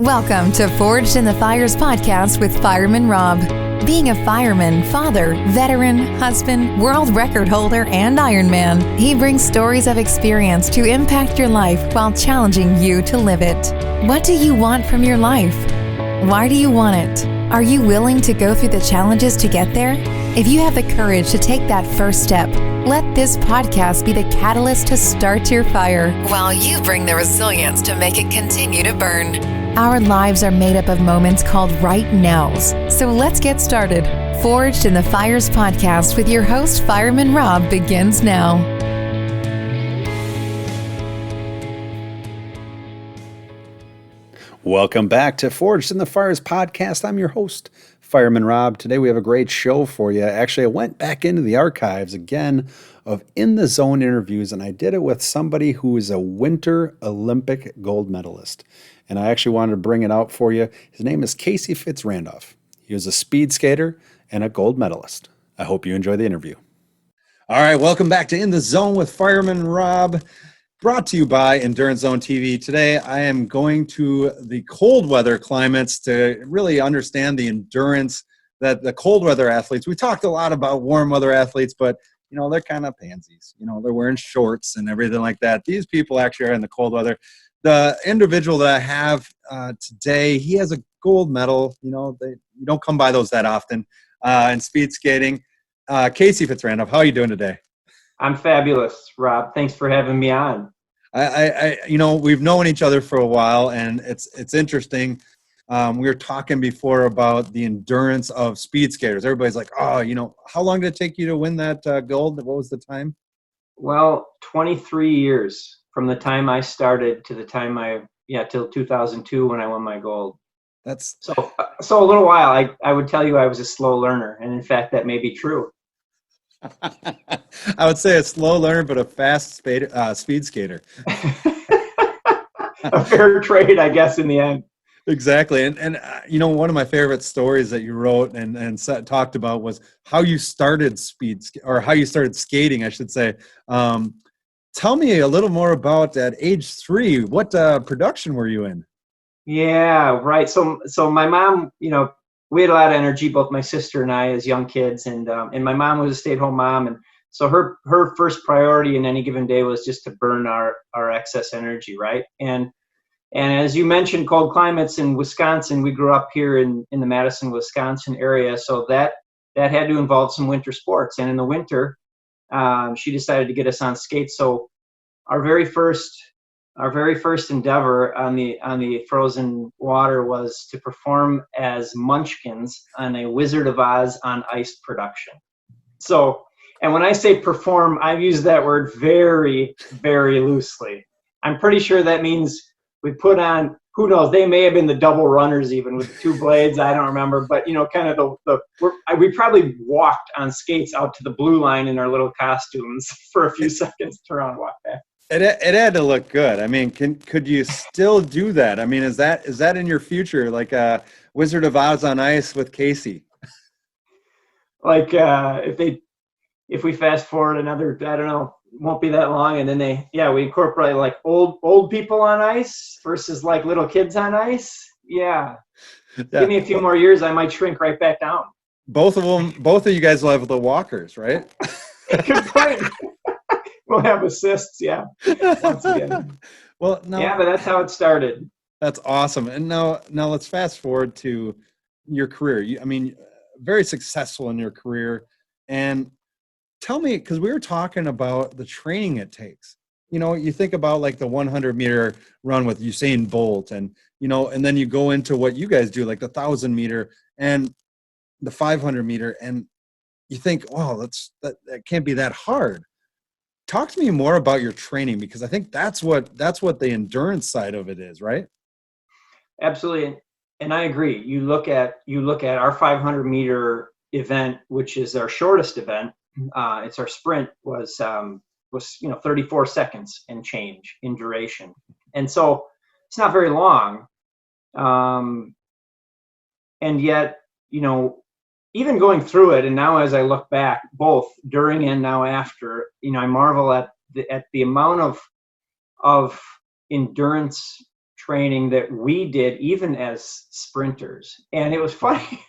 Welcome to Forged in the Fires podcast with Fireman Rob. Being a fireman, father, veteran, husband, world record holder, and Ironman, he brings stories of experience to impact your life while challenging you to live it. What do you want from your life? Why do you want it? Are you willing to go through the challenges to get there? If you have the courage to take that first step, let this podcast be the catalyst to start your fire, while you bring the resilience to make it continue to burn. Our lives are made up of moments called right nows. So let's get started. Forged in the Fires podcast with your host, Fireman Rob, begins now. Welcome back to Forged in the Fires podcast. I'm your host, Fireman Rob. Today we have a great show for you. Actually, I went back into the archives again of In the Zone interviews, and I did it with somebody who is a Winter Olympic gold medalist. And I actually wanted to bring it out for you. His name is FitzRandolph. He was a speed skater and a gold medalist. I hope you enjoy the interview. All right, welcome back to In the Zone with Fireman Rob, brought to you by Endurance Zone TV. Today, I am going to the cold weather climates to really understand the endurance that the cold weather athletes. We talked a lot about warm weather athletes, but you know, they're kind of pansies. You know, they're wearing shorts and everything like that. These people actually are in the cold weather. The individual that I have today, he has a gold medal. You know, you don't come by those that often in speed skating. FitzRandolph, how are you doing today? I'm fabulous, Rob. Thanks for having me on. You know, we've known each other for a while, and it's interesting. We were talking before about the endurance of speed skaters. Everybody's like, oh, you know, how long did it take you to win that gold? What was the time? Well, 23 years from the time I started to the time till 2002 when I won my gold. That's so a little while. I would tell you I was a slow learner, and in fact, that may be true. I would say a slow learner, but a fast speed skater. A fair trade, I guess, in the end. Exactly. And you know, one of my favorite stories that you wrote and talked about was how you started how you started skating, I should say. Tell me a little more about at age 3. What production were you in? Yeah, right. So my mom, you know, we had a lot of energy, both my sister and I, as young kids, and my mom was a stay-at-home mom, and so her first priority in any given day was just to burn our excess energy, right? And as you mentioned, cold climates in Wisconsin. We grew up here in the Madison, Wisconsin area, so that had to involve some winter sports. And in the winter, she decided to get us on skates. So our very first endeavor on the frozen water was to perform as Munchkins on a Wizard of Oz on Ice production. So, and when I say perform, I use that word very, very loosely. I'm pretty sure that means we put on, who knows, they may have been the double runners even with the 2 blades, I don't remember, but you know, kind of we probably walked on skates out to the blue line in our little costumes for a few seconds to turn around and walk back. It had to look good. I mean, could you still do that? I mean, is that in your future, like a Wizard of Oz on Ice with Casey? Like if we fast forward another, I don't know, won't be that long, and then we incorporate like old people on ice versus like little kids on ice. Yeah. Give me a few more years, I might shrink right back down. Both of you guys will have the walkers, right? Good point. We'll have assists, yeah. Once again. Well, no. Yeah, but that's how it started. That's awesome. And now let's fast forward to your career. I mean, very successful in your career. And tell me, because we were talking about the training it takes. You know, you think about like the 100-meter run with Usain Bolt, and you know, and then you go into what you guys do, like the 1,000-meter and the 500-meter, and you think, wow, that can't be that hard. Talk to me more about your training, because I think that's what the endurance side of it is, right? Absolutely, and I agree. You look at our 500-meter event, which is our shortest event. It's our sprint was 34 seconds and change in duration, and so it's not very long. And yet, you know, even going through it, and now as I look back, both during and now after, you know, I marvel at the amount of endurance training that we did even as sprinters. And it was funny.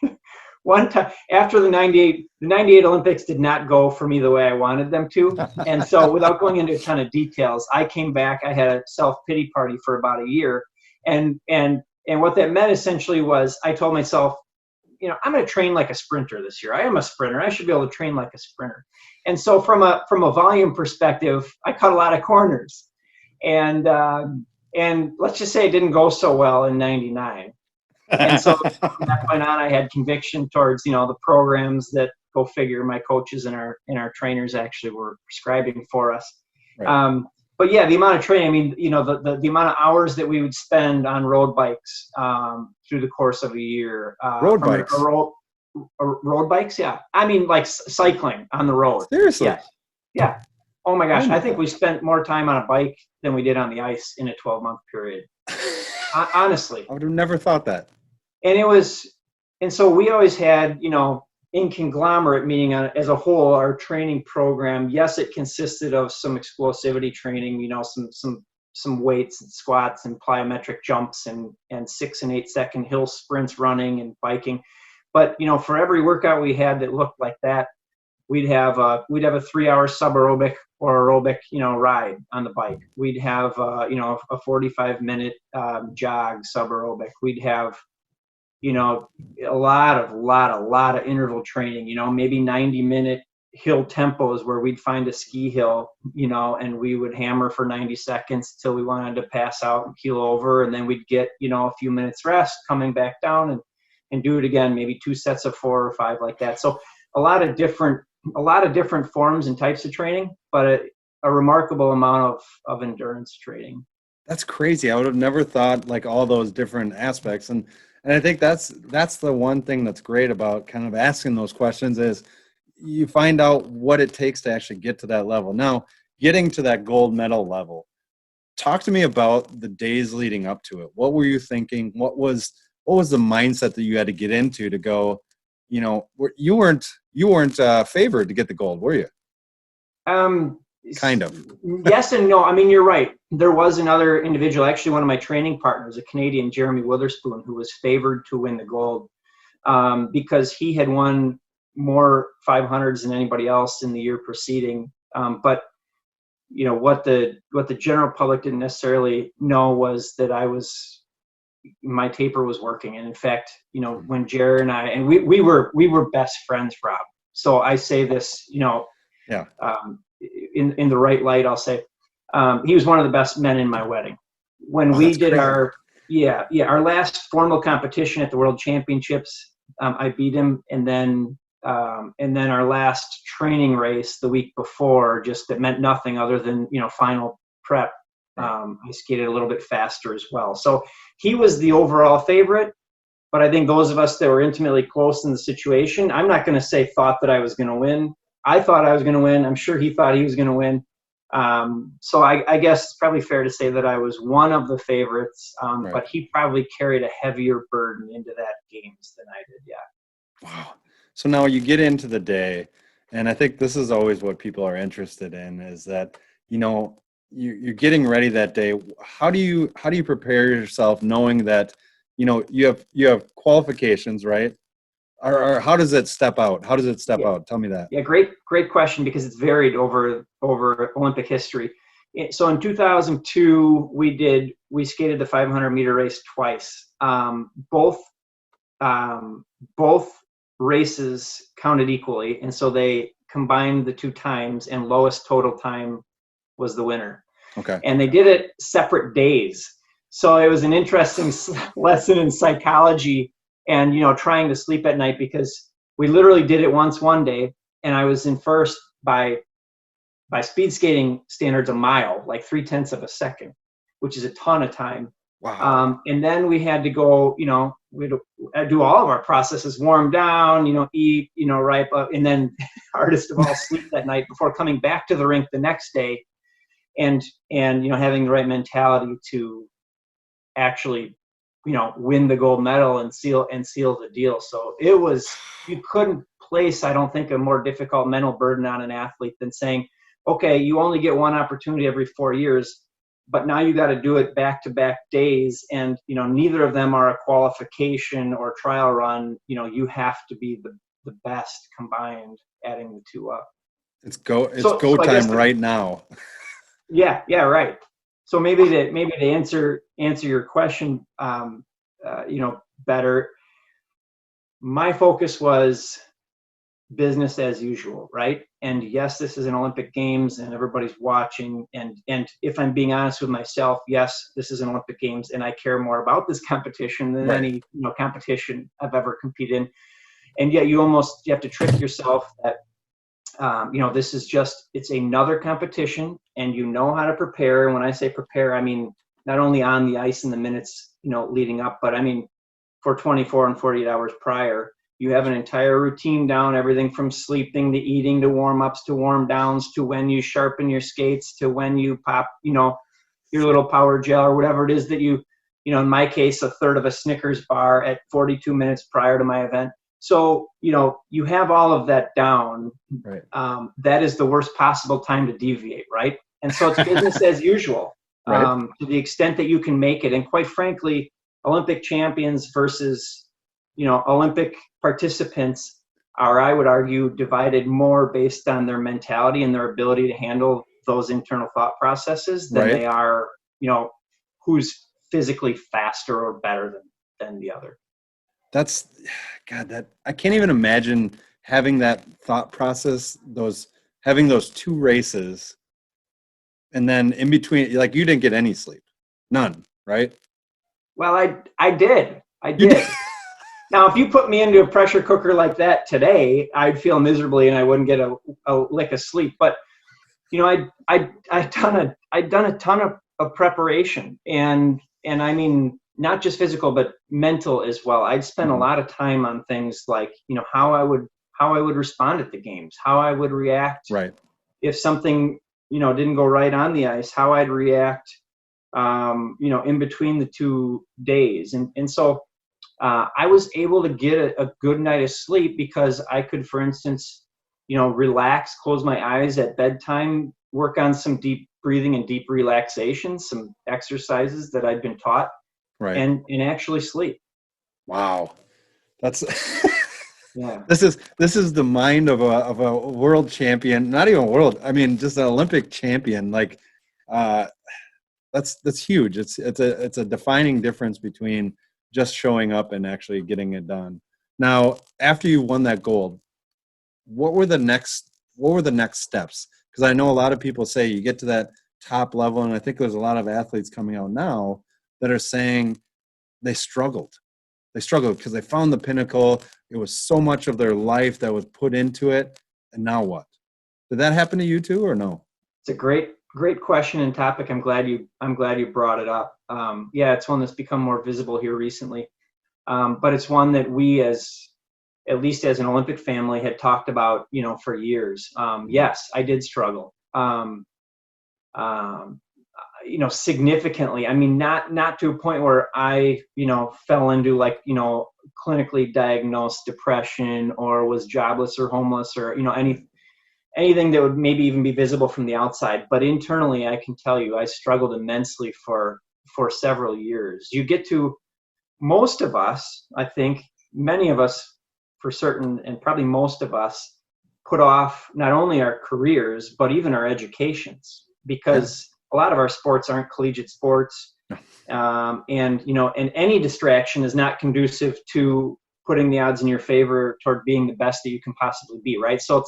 One time after the 98 Olympics did not go for me the way I wanted them to. And so without going into a ton of details, I came back, I had a self-pity party for about a year. And what that meant essentially was I told myself, I'm going to train like a sprinter this year. I am a sprinter. I should be able to train like a sprinter. And so from a volume perspective, I cut a lot of corners. And let's just say it didn't go so well in 99. And so from that point on, I had conviction towards, the programs that, go figure, my coaches and our trainers actually were prescribing for us. Right. But yeah, the amount of training, the amount of hours that we would spend on road bikes through the course of a year. Road bikes? Road bikes, yeah. I mean, like cycling on the road. Seriously? Yeah. Oh my gosh, I think we spent more time on a bike than we did on the ice in a 12-month period. Honestly. I would have never thought that. And so we always had, in conglomerate, meaning as a whole, our training program, yes, it consisted of some explosivity training, some weights and squats and plyometric jumps and 6 and 8 second hill sprints, running and biking. But, for every workout we had that looked like that, we'd have a 3-hour sub-aerobic or aerobic, ride on the bike. We'd have, a 45-minute jog sub-aerobic. We'd have, a lot of interval training, maybe 90-minute hill tempos where we'd find a ski hill, and we would hammer for 90 seconds till we wanted to pass out and keel over. And then we'd get, a few minutes rest, coming back down and do it again, maybe 2 sets of 4 or 5 like that. So a lot of different forms and types of training, but a remarkable amount of endurance training. That's crazy. I would have never thought like all those different aspects. And I think that's the one thing that's great about kind of asking those questions is you find out what it takes to actually get to that level. Now, getting to that gold medal level, talk to me about the days leading up to it. What were you thinking? What was the mindset that you had to get into to go, you weren't favored to get the gold, were you? Kind of. Yes and no. I mean, you're right. There was another individual, actually one of my training partners, a Canadian, Jeremy Witherspoon, who was favored to win the gold because he had won more 500s than anybody else in the year preceding. But what the general public didn't necessarily know was that my taper was working. And in fact, when Jared and I, we were best friends, Rob. So I say this, yeah. In the right light, I'll say he was one of the best men in my wedding. When we did our last formal competition at the World Championships, I beat him, and then our last training race the week before, just that meant nothing other than final prep. I skated a little bit faster as well. So he was the overall favorite, but I think those of us that were intimately close in the situation, I'm not going to say thought that I was going to win. I thought I was going to win. I'm sure he thought he was going to win. So I guess it's probably fair to say that I was one of the favorites, right. But he probably carried a heavier burden into that games than I did. Yeah. Wow. So now you get into the day, and I think this is always what people are interested in is that, you're getting ready that day. How do you prepare yourself knowing that, you have qualifications, right? Or how does it step out? How does it step out? Tell me that. Yeah, great question, because it's varied over Olympic history. So in 2002, we skated the 500-meter race twice. Both races counted equally, and so they combined the 2 times, and lowest total time was the winner. Okay. And they did it separate days. So it was an interesting lesson in psychology and, trying to sleep at night, because we literally did it once one day, and I was in first by speed skating standards a mile, like 0.3 of a second, which is a ton of time. Wow. And then we had to go, we'd do all of our processes, warm down, eat, right, and then hardest of all, sleep that night before coming back to the rink the next day, and having the right mentality to actually, win the gold medal and seal the deal. So you couldn't place, I don't think, a more difficult mental burden on an athlete than saying, okay, you only get one opportunity every 4 years. but now you got to do it back-to-back days, and neither of them are a qualification or trial run. You have to be the best combined, adding the two up. It's go time right now. Yeah, right. So maybe to answer your question better, my focus was business as usual, right? And yes, this is an Olympic Games and everybody's watching, and if I'm being honest with myself, yes, this is an Olympic Games and I care more about this competition than any competition I've ever competed in. And yet you have to trick yourself that this is it's another competition, and how to prepare. And when I say prepare, I mean not only on the ice in the minutes leading up, but I mean for 24 and 48 hours prior. You have an entire routine down, everything from sleeping to eating to warm-ups to warm-downs to when you sharpen your skates to when you pop, your little power gel or whatever it is that in my case, a third of a Snickers bar at 42 minutes prior to my event. So, you have all of that down. Right. That is the worst possible time to deviate, right? And so it's business as usual, right. To the extent that you can make it. And quite frankly, Olympic champions versus Olympic participants are, I would argue, divided more based on their mentality and their ability to handle those internal thought processes than they are, who's physically faster or better than the other. That's, God, that I can't even imagine having that thought process, having those two races, and then in between, like, you didn't get any sleep, none, right? Well, I did. Now, if you put me into a pressure cooker like that today, I'd feel miserably and I wouldn't get a lick of sleep. But I'd done a ton of preparation, and I mean not just physical but mental as well. I'd spent a lot of time on things like how I would respond at the games, how I would react if something didn't go right on the ice, how I'd react in between the 2 days, and so. I was able to get a good night of sleep because I could, for instance, relax, close my eyes at bedtime, work on some deep breathing and deep relaxation, some exercises that I'd been taught, and actually sleep. Wow, that's yeah. This is the mind of a world champion, not even world. I mean, just an Olympic champion. Like, that's huge. It's a defining difference between just showing up and actually getting it done. Now, after you won that gold, what were the next steps? Because I know a lot of people say you get to that top level, and I think there's a lot of athletes coming out now that are saying they struggled. They struggled because they found the pinnacle. It was so much of their life that was put into it, and now what? Did that happen to you too, or no? It's a great question and topic. I'm glad you brought it up. Yeah, it's one that's become more visible here recently, but it's one that we, at least as an Olympic family, had talked about, for years. Yes, I did struggle, significantly. I mean, not to a point where I, fell into clinically diagnosed depression or was jobless or homeless or, anything that would maybe even be visible from the outside. But internally, I can tell you, I struggled immensely for several years. You get to, most of us, I think, many of us for certain, and probably most of us, put off not only our careers, but even our educations, because a lot of our sports aren't collegiate sports. And any distraction is not conducive to putting the odds in your favor toward being the best that you can possibly be, right? So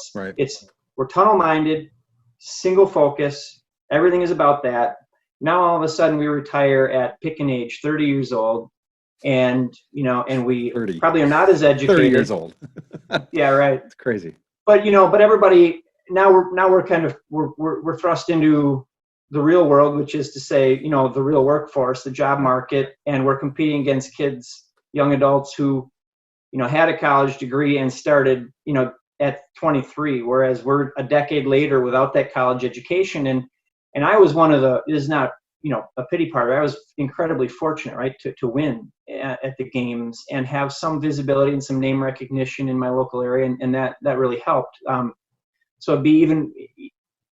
we're tunnel-minded, single focus. Everything is about that. Now all of a sudden we retire at pick an age, 30 years old, and we 30. Probably are not as educated. 30 years old. Yeah, right. It's crazy. But everybody now we're thrust into the real world, which is to say, the real workforce, the job market, and we're competing against kids, young adults who, had a college degree and started, at 23, whereas we're a decade later without that college education. And I was one of the, it is not, a pity party. I was incredibly fortunate, right, to win at the games and have some visibility and some name recognition in my local area. And that really helped. So it'd be even,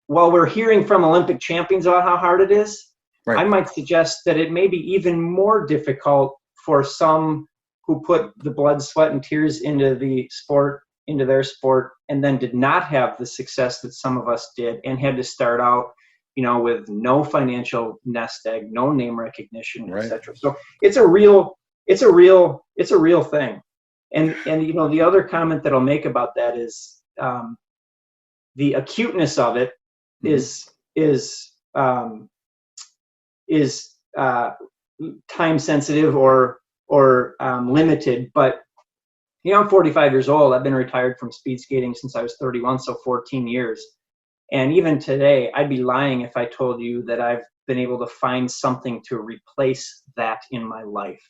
while we're hearing from Olympic champions about how hard it is, Right. I might suggest that it may be even more difficult for some who put the blood, sweat, and tears into their sport, and then did not have the success that some of us did, and had to start out, with no financial nest egg, no name recognition, Right. etc. So it's a real thing. And the other comment that I'll make about that is the acuteness of it is time sensitive or limited. But I'm 45 years old. I've been retired from speed skating since I was 31, so 14 years. And even today, I'd be lying if I told you that I've been able to find something to replace that in my life.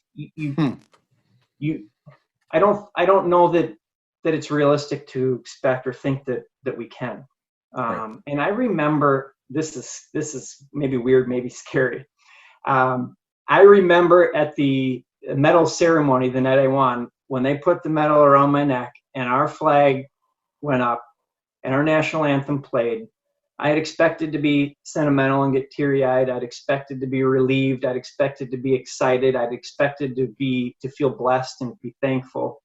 I don't know that it's realistic to expect or think that we can. Right. And I remember, this is maybe weird, maybe scary. I remember at the medal ceremony the night I won, when they put the medal around my neck and our flag went up and our national anthem played. I had expected to be sentimental and get teary-eyed. I'd expected to be relieved. I'd expected to be excited. I'd expected to feel blessed and be thankful,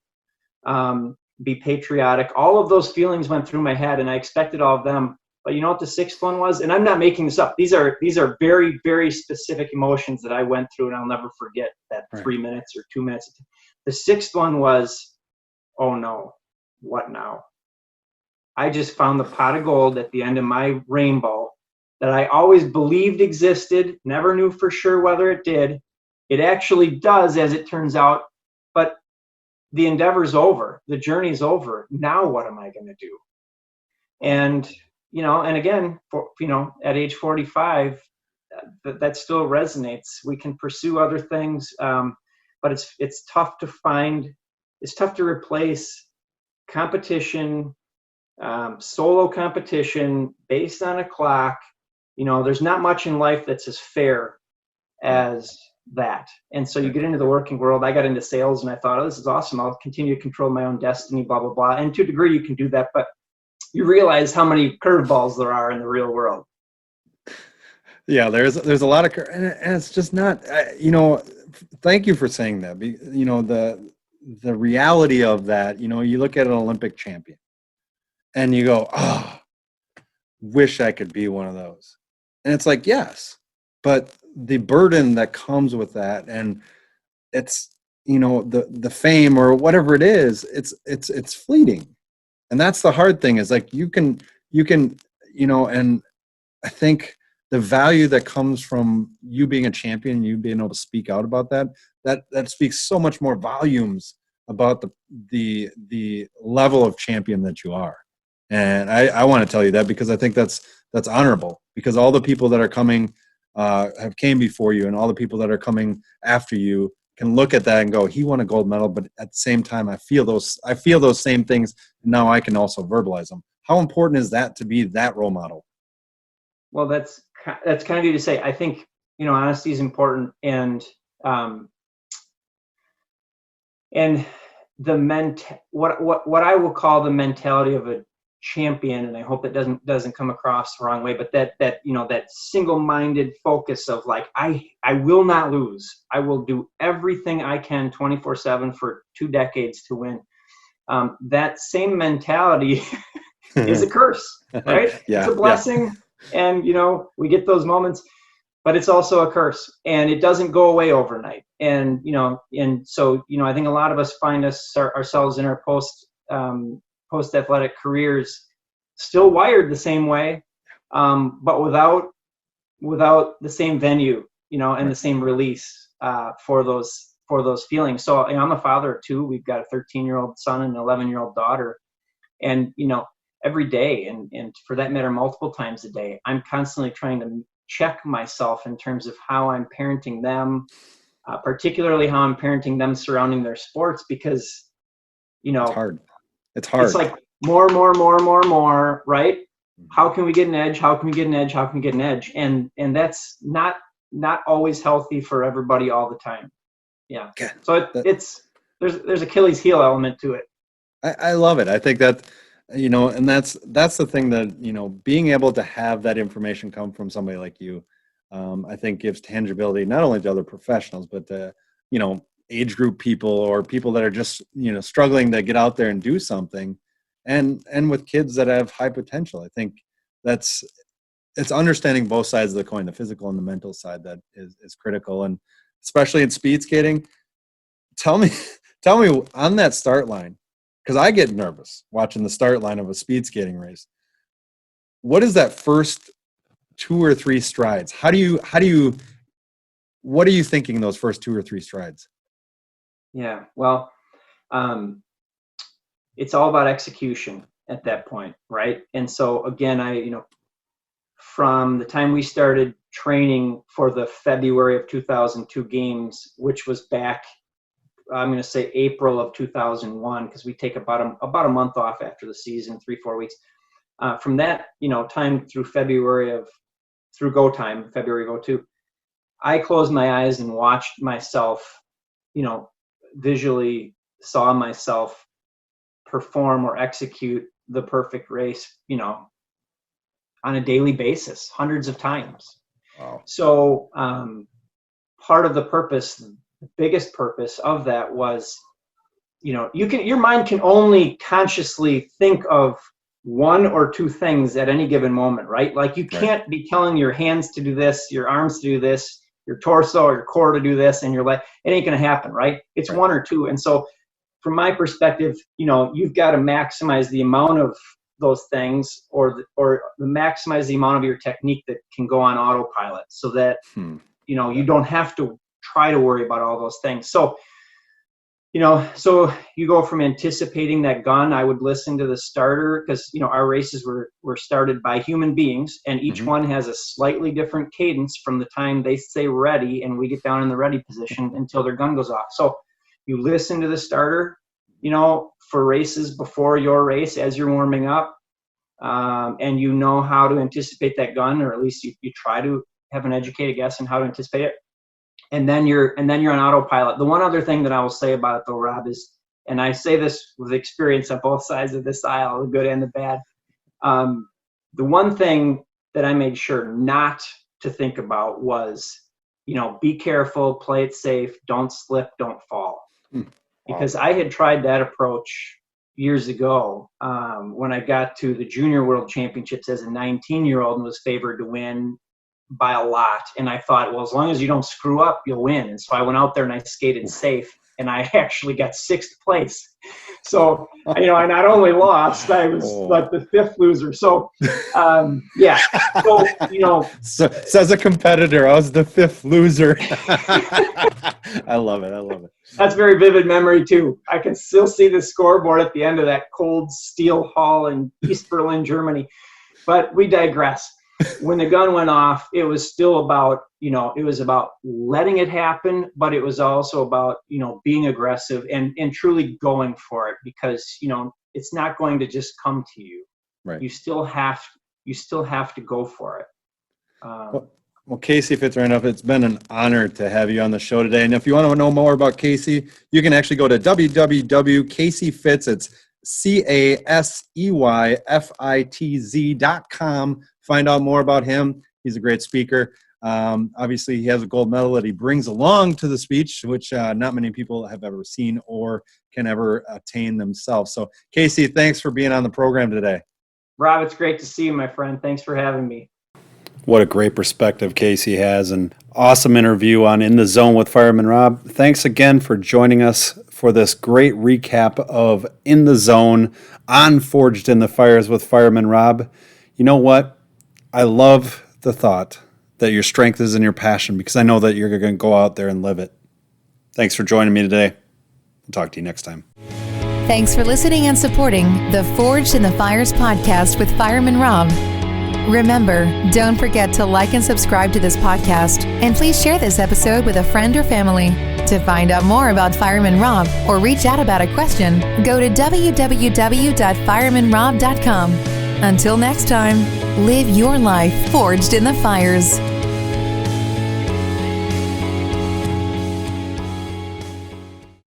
be patriotic. All of those feelings went through my head, and I expected all of them. But you know what the sixth one was? And I'm not making this up. These are very, very specific emotions that I went through, and I'll never forget that 3 minutes or 2 minutes. The sixth one was, oh no, what now? I just found the pot of gold at the end of my rainbow that I always believed existed, never knew for sure whether it did. It actually does, as it turns out, but the endeavor's over. The journey's over. Now what am I going to do? And, and again, at age 45, that still resonates. We can pursue other things, but it's tough to find, it's tough to replace competition, solo competition based on a clock. There's not much in life that's as fair as that. And so you get into the working world. I got into sales and I thought, oh, this is awesome. I'll continue to control my own destiny, blah, blah, blah. And to a degree you can do that, but you realize how many curveballs there are in the real world. Yeah, there's a lot of, and it's just not, thank you for saying that. The reality of that, you look at an Olympic champion and you go, oh, wish I could be one of those. And it's like, yes, but the burden that comes with that, and it's, the fame or whatever it is, it's fleeting. And that's the hard thing, is like, you can, and I think the value that comes from you being a champion, you being able to speak out about that speaks so much more volumes about the level of champion that you are. And I want to tell you that, because I think that's honorable, because all the people that are coming have came before you, and all the people that are coming after you can look at that and go, he won a gold medal, but at the same time, I feel those same things. And now I can also verbalize them. How important is that to be that role model? Well, that's kind of you to say. I think, honesty is important, and what I will call the mentality of a champion, and I hope it doesn't come across the wrong way, but that single-minded focus of like, I will not lose. I will do everything I can 24/7 for 2 decades to win. That same mentality is a curse, right? Yeah, it's a blessing, and we get those moments, but it's also a curse, and it doesn't go away overnight. And so I think a lot of us find ourselves in our post-athletic careers still wired the same way, but without the same venue, and the same release for those feelings. So I'm a father of 2. We've got a 13-year-old son and an 11-year-old daughter, and every day, and for that matter, multiple times a day, I'm constantly trying to check myself in terms of how I'm parenting them, particularly how I'm parenting them surrounding their sports, because it's hard. It's like more, right? How can we get an edge? How can we get an edge? How can we get an edge? And that's not always healthy for everybody all the time. Yeah. So there's Achilles heel element to it. I love it. I think that, and that's the thing that, being able to have that information come from somebody like you, I think gives tangibility not only to other professionals, but to, age group people or people that are just, struggling to get out there and do something. And with kids that have high potential. I think it's understanding both sides of the coin, the physical and the mental side, that is critical. And especially in speed skating, tell me on that start line, because I get nervous watching the start line of a speed skating race. What is that first 2 or 3 strides? What are you thinking in those first 2 or 3 strides? Yeah, well, it's all about execution at that point, right? And so again, from the time we started training for the February of 2002 games, which was back, I'm going to say April of 2001, because we take about a month off after the season, 3-4 weeks. From that, time through February go time, February of 2002, I closed my eyes and watched myself, visually saw myself perform or execute the perfect race, on a daily basis, hundreds of times. Wow. So part of the purpose, the biggest purpose of that was, your mind can only consciously think of 1 or 2 things at any given moment, right? Like you can't be telling your hands to do this, your arms to do this, your torso or your core to do this, and it ain't going to happen, right? It's 1 or 2. And so from my perspective, you've got to maximize the amount of those things or maximize the amount of your technique that can go on autopilot so that, you don't have to try to worry about all those things. So, so you go from anticipating that gun. I would listen to the starter because, our races were started by human beings, and each one has a slightly different cadence from the time they say ready and we get down in the ready position until their gun goes off. So you listen to the starter, for races before your race as you're warming up, and how to anticipate that gun, or at least you try to have an educated guess on how to anticipate it. And then you're on autopilot. The one other thing that I will say about it though, Rob, is, and I say this with experience on both sides of this aisle, the good and the bad. The one thing that I made sure not to think about was, be careful, play it safe, don't slip, don't fall. Because I had tried that approach years ago when I got to the Junior World Championships as a 19-year-old and was favored to win by a lot. And I thought, well, as long as you don't screw up, you'll win. And so I went out there and I skated safe, and I actually got 6th place. So, I not only lost, I was like the 5th loser. So, yeah. So, so as a competitor, I was the 5th loser. I love it. That's very vivid memory too. I can still see the scoreboard at the end of that cold steel hall in East Berlin, Germany. But we digress. When the gun went off, it was still about, it was about letting it happen, but it was also about, being aggressive and truly going for it, because, it's not going to just come to you. Right. You still have to go for it. Well, Casey FitzRandolph, it's been an honor to have you on the show today. And if you want to know more about Casey, you can actually go to www.caseyfitz, it's CASEYFITZ.com. Find out more about him. He's a great speaker. Obviously, he has a gold medal that he brings along to the speech, which not many people have ever seen or can ever attain themselves. So, Casey, thanks for being on the program today. Rob, it's great to see you, my friend. Thanks for having me. What a great perspective Casey has, and awesome interview on In the Zone with Fireman Rob. Thanks again for joining us for this great recap of In the Zone on Forged in the Fires with Fireman Rob. You know what? I love the thought that your strength is in your passion, because I know that you're going to go out there and live it. Thanks for joining me today. We'll talk to you next time. Thanks for listening and supporting the Forged in the Fires podcast with Fireman Rob. Remember, don't forget to like and subscribe to this podcast, and please share this episode with a friend or family. To find out more about Fireman Rob or reach out about a question, go to www.firemanrob.com. Until next time, live your life forged in the fires.